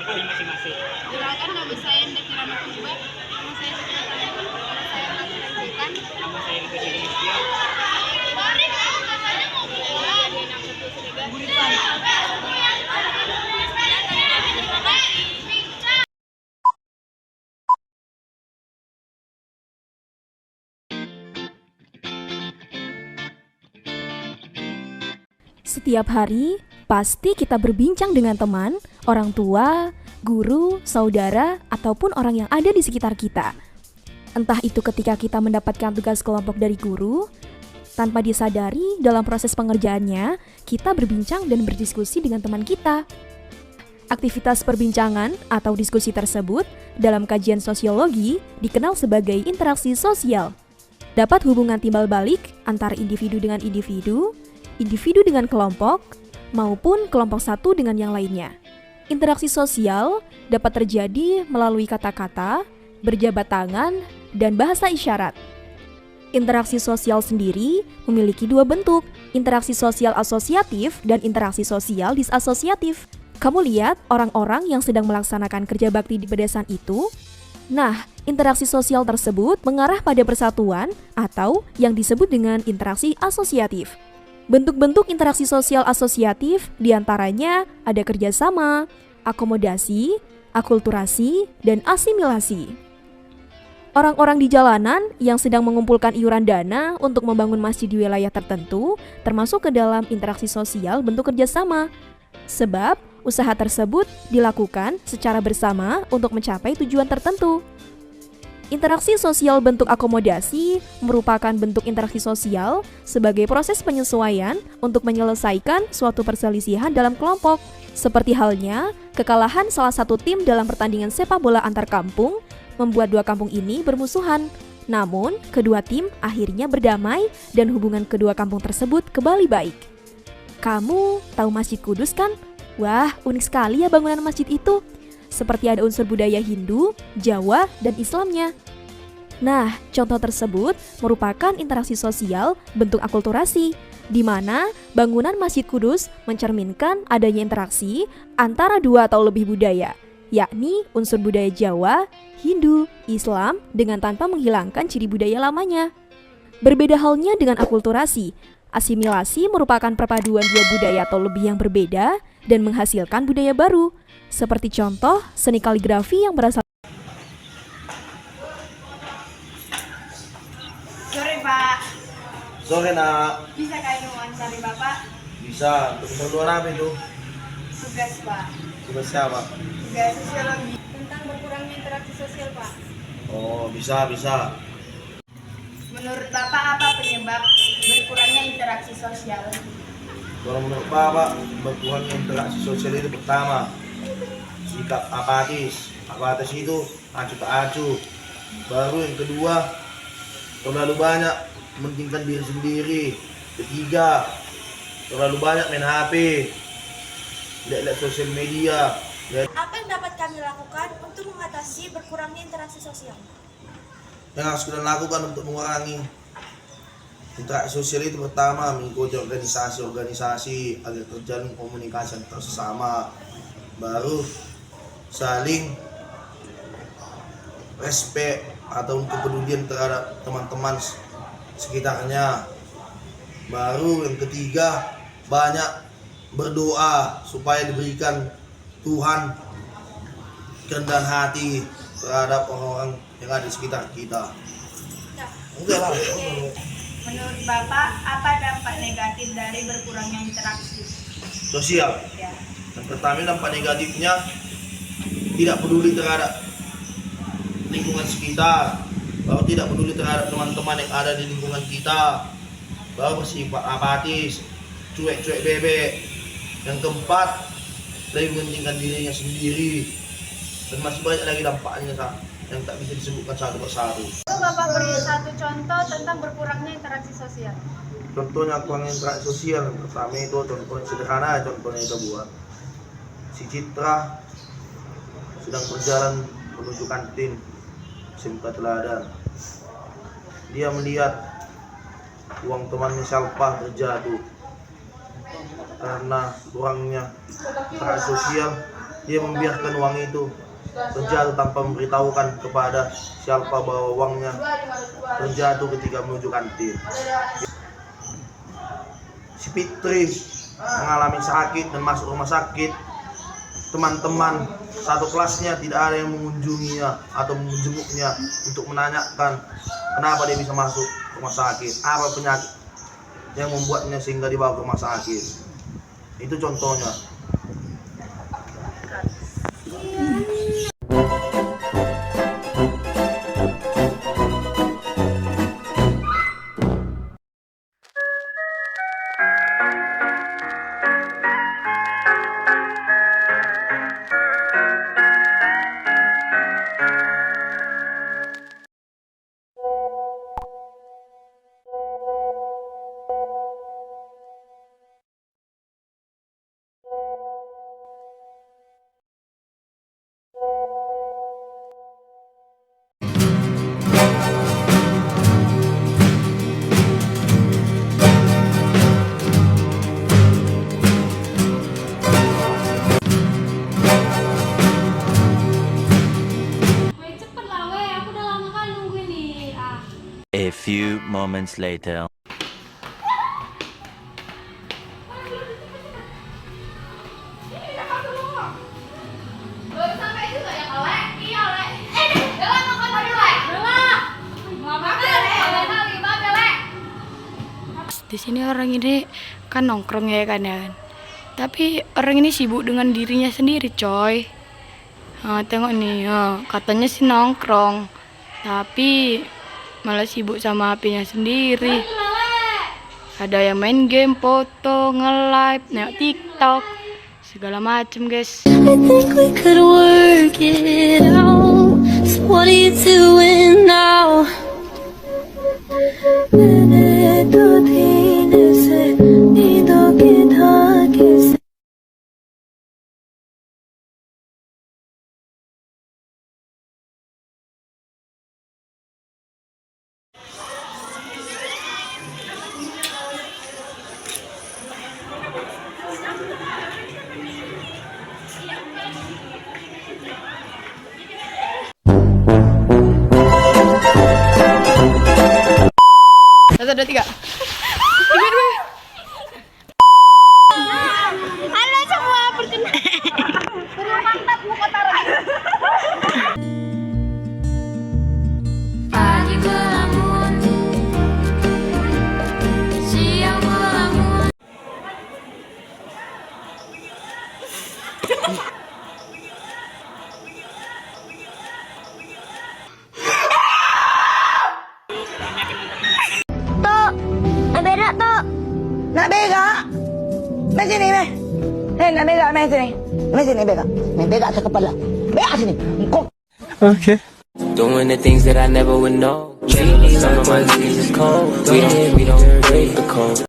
pribadi masing-masing. Silakan, nama saya Indah Kirana Purba. Nama saya Sukma Tanjung. Nama saya Ratu Ranjikan. Nama saya Riko Indonesia. Mari katanya mau pulang. Nina Putu Siregar. Buritan. Setiap hari, pasti kita berbincang dengan teman, orang tua, guru, saudara, ataupun orang yang ada di sekitar kita. Entah itu ketika kita mendapatkan tugas kelompok dari guru, tanpa disadari dalam proses pengerjaannya, kita berbincang dan berdiskusi dengan teman kita. Aktivitas perbincangan atau diskusi tersebut dalam kajian sosiologi dikenal sebagai interaksi sosial. Dapat hubungan timbal balik antara individu dengan individu dengan kelompok, maupun kelompok satu dengan yang lainnya. Interaksi sosial dapat terjadi melalui kata-kata, berjabat tangan, dan bahasa isyarat. Interaksi sosial sendiri memiliki dua bentuk, interaksi sosial asosiatif dan interaksi sosial disasosiatif. Kamu lihat orang-orang yang sedang melaksanakan kerja bakti di pedesaan itu? Nah, interaksi sosial tersebut mengarah pada persatuan atau yang disebut dengan interaksi asosiatif. Bentuk-bentuk interaksi sosial asosiatif diantaranya ada kerjasama, akomodasi, akulturasi, dan asimilasi. Orang-orang di jalanan yang sedang mengumpulkan iuran dana untuk membangun masjid di wilayah tertentu termasuk ke dalam interaksi sosial bentuk kerjasama. Sebab usaha tersebut dilakukan secara bersama untuk mencapai tujuan tertentu. Interaksi sosial bentuk akomodasi merupakan bentuk interaksi sosial sebagai proses penyesuaian untuk menyelesaikan suatu perselisihan dalam kelompok. Seperti halnya, kekalahan salah satu tim dalam pertandingan sepak bola antar kampung membuat dua kampung ini bermusuhan. Namun, kedua tim akhirnya berdamai dan hubungan kedua kampung tersebut kembali baik. Kamu tahu Masjid Kudus kan? Wah, unik sekali ya bangunan masjid itu. Seperti ada unsur budaya Hindu, Jawa, dan Islamnya. Nah, contoh tersebut merupakan interaksi sosial bentuk akulturasi, di mana bangunan Masjid Kudus mencerminkan adanya interaksi antara dua atau lebih budaya, yakni unsur budaya Jawa, Hindu, Islam, dengan tanpa menghilangkan ciri budaya lamanya. Berbeda halnya dengan akulturasi. Asimilasi merupakan perpaduan dua budaya atau lebih yang berbeda dan menghasilkan budaya baru. Seperti contoh, seni kaligrafi yang berasal. Sore, Pak. Sore, Nak. Bisa kami wawancari Bapak? Bisa. Untuk keperluan apa itu? Tugas, Pak. Tugas siapa? Tugas sosiologi tentang berkurangnya interaksi sosial, Pak. Oh, bisa. Menurut Bapak apa penyebab berkurangnya interaksi sosial? Kalau menurut Bapak, berkurangnya interaksi sosial itu pertama, sikap apatis. Apatis itu acuh tak acuh. Baru yang kedua, terlalu banyak mementingkan diri sendiri. Ketiga, terlalu banyak main HP, lihat-lihat sosial media. Apa yang dapat kami lakukan untuk mengatasi berkurangnya interaksi sosial? Yang harus kita lakukan untuk mengurangi interaksi sosial itu pertama, mengikuti organisasi agar terjalin komunikasi antar sesama. Baru saling respek atau kepedulian terhadap teman-teman sekitarnya. Baru yang ketiga, banyak berdoa supaya diberikan Tuhan kerendahan hati terhadap orang-orang yang ada di sekitar kita. Enggak lah. Menurut Bapak, apa dampak negatif dari berkurangnya interaksi Sosial. ya? Yang pertama, dampak negatifnya tidak peduli terhadap lingkungan sekitar, baru tidak peduli terhadap teman-teman yang ada di lingkungan kita, baru bersifat apatis, cuek-cuek bebek. Yang keempat, lebih mementingkan dirinya sendiri, dan masih banyak lagi dampaknya yang tak bisa disebutkan satu persatu. Bapak beri satu contoh tentang berkurangnya interaksi sosial. Contohnya kurang interaksi sosial, yang pertama itu contohnya sederhana, contohnya kita buat. Si Citra sedang berjalan menuju kantin SMK Teladan. Dia melihat uang temannya Salpah terjatuh. Karena kurangnya interaksi sosial, dia membiarkan uang itu terjatuh tanpa memberitahukan kepada siapa bahwa uangnya terjatuh ketika menuju kantin. Si Fitri mengalami sakit dan masuk rumah sakit. Teman-teman satu kelasnya tidak ada yang mengunjunginya atau menjenguknya untuk menanyakan kenapa dia bisa masuk rumah sakit, apa penyakit yang membuatnya sehingga dibawa ke rumah sakit. Itu contohnya. Cepet lah weh, aku udah lama kali nungguin nih. A few moments later. Belum sampai juga ya kau Le? Iya Le. Bella makan tadi Le. Bella. Makan Le. Di sini orang ini kan nongkrong ya kan ya. Tapi orang ini sibuk dengan dirinya sendiri, coy. Tengok nih, katanya sih nongkrong, tapi malah sibuk sama HP-nya sendiri. Ada yang main game, foto, nge-live, nengok TikTok, segala macem, guys. I think we could work it out. So what are you doing now? Satu, dua, tiga. Halo semua, perkenalkan. Mantap muka taruh. Pagi melamun, siang melamun. Tok, nak berak Tok. Nak berak? Mai sini, mai. Nak berak, mai sini. Mai sini berak. Mai berak ke kepala. Berak sini. Kau. Doing the things that I never would know. Some of my is cold. We don't break the code.